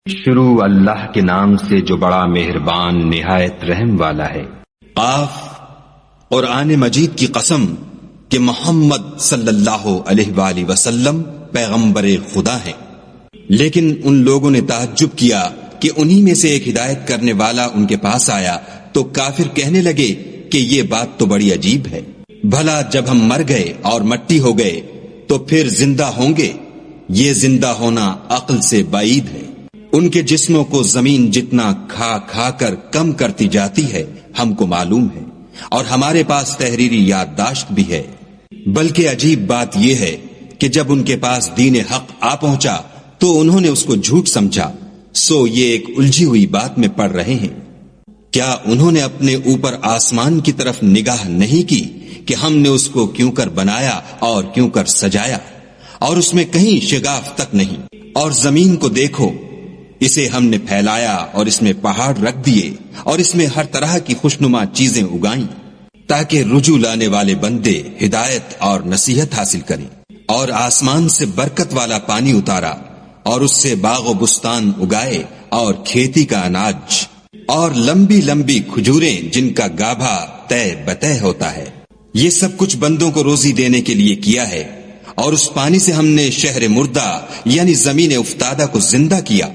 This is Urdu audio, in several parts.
شروع اللہ کے نام سے جو بڑا مہربان نہایت رحم والا ہے۔ قاف، قرآن مجید کی قسم کہ محمد صلی اللہ علیہ وآلہ وسلم پیغمبر خدا ہیں، لیکن ان لوگوں نے تعجب کیا کہ انہی میں سے ایک ہدایت کرنے والا ان کے پاس آیا تو کافر کہنے لگے کہ یہ بات تو بڑی عجیب ہے، بھلا جب ہم مر گئے اور مٹی ہو گئے تو پھر زندہ ہوں گے؟ یہ زندہ ہونا عقل سے بعید ہے۔ ان کے جسموں کو زمین جتنا کھا کھا کر کم کرتی جاتی ہے ہم کو معلوم ہے، اور ہمارے پاس تحریری یادداشت بھی ہے۔ بلکہ عجیب بات یہ ہے کہ جب ان کے پاس دین حق آ پہنچا تو انہوں نے اس کو جھوٹ سمجھا، سو یہ ایک الجھی ہوئی بات میں پڑ رہے ہیں۔ کیا انہوں نے اپنے اوپر آسمان کی طرف نگاہ نہیں کی کہ ہم نے اس کو کیوں کر بنایا اور کیوں کر سجایا، اور اس میں کہیں شگاف تک نہیں؟ اور زمین کو دیکھو، اسے ہم نے پھیلایا اور اس میں پہاڑ رکھ دیے اور اس میں ہر طرح کی خوشنما چیزیں اگائیں تاکہ رجوع لانے والے بندے ہدایت اور نصیحت حاصل کریں، اور آسمان سے برکت والا پانی اتارا اور اس سے باغ و بستان اگائے اور کھیتی کا اناج اور لمبی لمبی کھجوریں جن کا گابھا طے بطے ہوتا ہے۔ یہ سب کچھ بندوں کو روزی دینے کے لیے کیا ہے، اور اس پانی سے ہم نے شہر مردہ یعنی زمین افتادہ کو زندہ کیا۔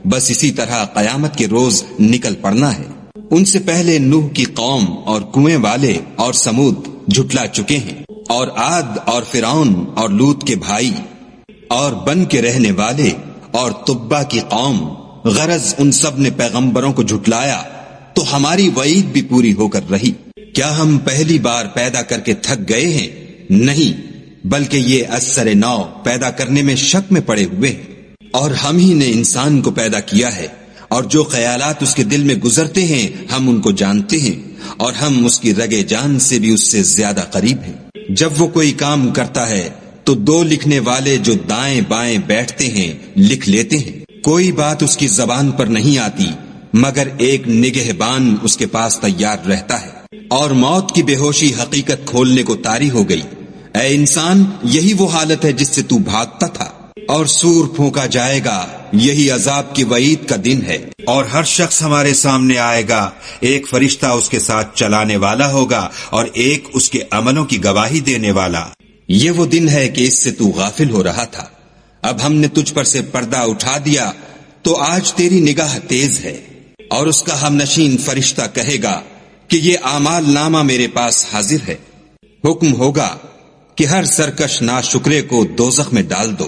بس اسی طرح قیامت کے روز نکل پڑنا ہے۔ ان سے پہلے نوح کی قوم اور کنویں والے اور سمود جھٹلا چکے ہیں، اور عاد اور فرعون اور لوط کے بھائی اور بن کے رہنے والے اور تبا کی قوم، غرض ان سب نے پیغمبروں کو جھٹلایا تو ہماری وعید بھی پوری ہو کر رہی۔ کیا ہم پہلی بار پیدا کر کے تھک گئے ہیں؟ نہیں، بلکہ یہ اثر نو پیدا کرنے میں شک میں پڑے ہوئے ہیں۔ اور ہم ہی نے انسان کو پیدا کیا ہے، اور جو خیالات اس کے دل میں گزرتے ہیں ہم ان کو جانتے ہیں، اور ہم اس کی رگے جان سے بھی اس سے زیادہ قریب ہیں۔ جب وہ کوئی کام کرتا ہے تو دو لکھنے والے جو دائیں بائیں بیٹھتے ہیں لکھ لیتے ہیں۔ کوئی بات اس کی زبان پر نہیں آتی مگر ایک نگہبان اس کے پاس تیار رہتا ہے، اور موت کی بے ہوشی حقیقت کھولنے کو طاری ہو گئی۔ اے انسان، یہی وہ حالت ہے جس سے تو بھاگتا تھا، اور سور پھونکا جائے گا، یہی عذاب کی وعید کا دن ہے۔ اور ہر شخص ہمارے سامنے آئے گا، ایک فرشتہ اس کے ساتھ چلانے والا ہوگا اور ایک اس کے عملوں کی گواہی دینے والا۔ یہ وہ دن ہے کہ اس سے تو غافل ہو رہا تھا، اب ہم نے تجھ پر سے پردہ اٹھا دیا تو آج تیری نگاہ تیز ہے۔ اور اس کا ہم نشین فرشتہ کہے گا کہ یہ اعمال نامہ میرے پاس حاضر ہے۔ حکم ہوگا کہ ہر سرکش ناشکرے کو دوزخ میں ڈال دو۔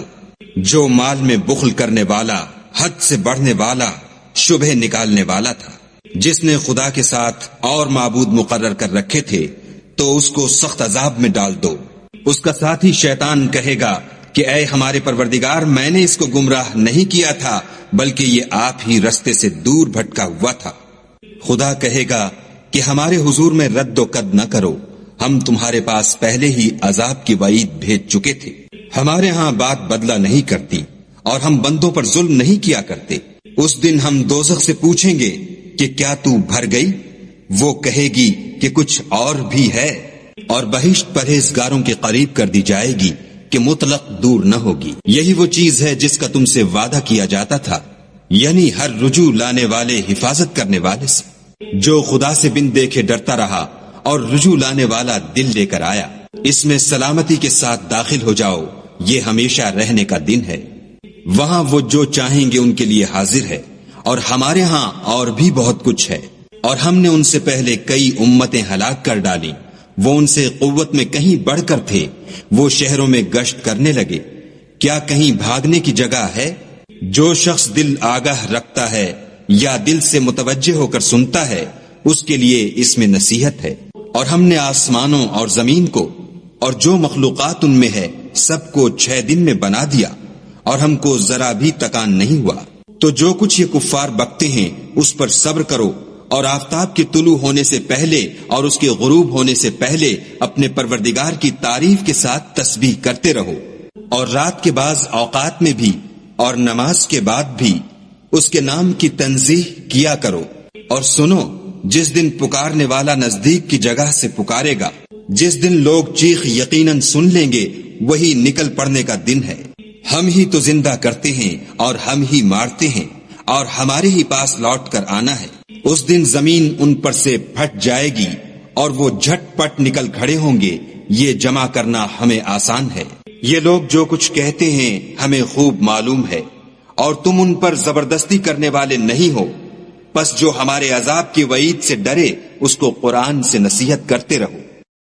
جو مال میں بخل کرنے والا، حد سے بڑھنے والا، شبہ نکالنے والا تھا، جس نے خدا کے ساتھ اور معبود مقرر کر رکھے تھے، تو اس کو سخت عذاب میں ڈال دو۔ اس کا ساتھی شیطان کہے گا کہ اے ہمارے پروردگار، میں نے اس کو گمراہ نہیں کیا تھا بلکہ یہ آپ ہی رستے سے دور بھٹکا ہوا تھا۔ خدا کہے گا کہ ہمارے حضور میں رد و قد نہ کرو، ہم تمہارے پاس پہلے ہی عذاب کی وعید بھیج چکے تھے۔ ہمارے ہاں بات بدلہ نہیں کرتی، اور ہم بندوں پر ظلم نہیں کیا کرتے۔ اس دن ہم دوزخ سے پوچھیں گے کہ کیا تو بھر گئی؟ وہ کہے گی کہ کچھ اور بھی ہے، اور بہشت پرہیزگاروں کے قریب کر دی جائے گی کہ مطلق دور نہ ہوگی۔ یہی وہ چیز ہے جس کا تم سے وعدہ کیا جاتا تھا، یعنی ہر رجوع لانے والے حفاظت کرنے والے سے، جو خدا سے بن دیکھے ڈرتا رہا اور رجوع لانے والا دل لے کر آیا۔ اس میں سلامتی کے ساتھ داخل ہو جاؤ، یہ ہمیشہ رہنے کا دن ہے۔ وہاں وہ جو چاہیں گے ان کے لیے حاضر ہے، اور ہمارے ہاں اور بھی بہت کچھ ہے۔ اور ہم نے ان سے پہلے کئی امتیں ہلاک کر ڈالی، وہ ان سے قوت میں کہیں بڑھ کر تھے، وہ شہروں میں گشت کرنے لگے، کیا کہیں بھاگنے کی جگہ ہے؟ جو شخص دل آگاہ رکھتا ہے یا دل سے متوجہ ہو کر سنتا ہے، اس کے لیے اس میں نصیحت ہے۔ اور ہم نے آسمانوں اور زمین کو اور جو مخلوقات ان میں ہے سب کو 6 دن میں بنا دیا، اور ہم کو ذرا بھی تکان نہیں ہوا۔ تو جو کچھ یہ کفار بکتے ہیں اس پر صبر کرو، اور آفتاب کے طلوع ہونے سے پہلے اور اس کے غروب ہونے سے پہلے اپنے پروردگار کی تعریف کے ساتھ تسبیح کرتے رہو، اور رات کے بعض اوقات میں بھی اور نماز کے بعد بھی اس کے نام کی تنزیح کیا کرو۔ اور سنو، جس دن پکارنے والا نزدیک کی جگہ سے پکارے گا، جس دن لوگ چیخ یقیناً سن لیں گے، وہی نکل پڑنے کا دن ہے۔ ہم ہی تو زندہ کرتے ہیں اور ہم ہی مارتے ہیں، اور ہمارے ہی پاس لوٹ کر آنا ہے۔ اس دن زمین ان پر سے پھٹ جائے گی اور وہ جھٹ پٹ نکل کھڑے ہوں گے، یہ جمع کرنا ہمیں آسان ہے۔ یہ لوگ جو کچھ کہتے ہیں ہمیں خوب معلوم ہے، اور تم ان پر زبردستی کرنے والے نہیں ہو، پس جو ہمارے عذاب کی وعید سے ڈرے اس کو قرآن سے نصیحت کرتے رہو۔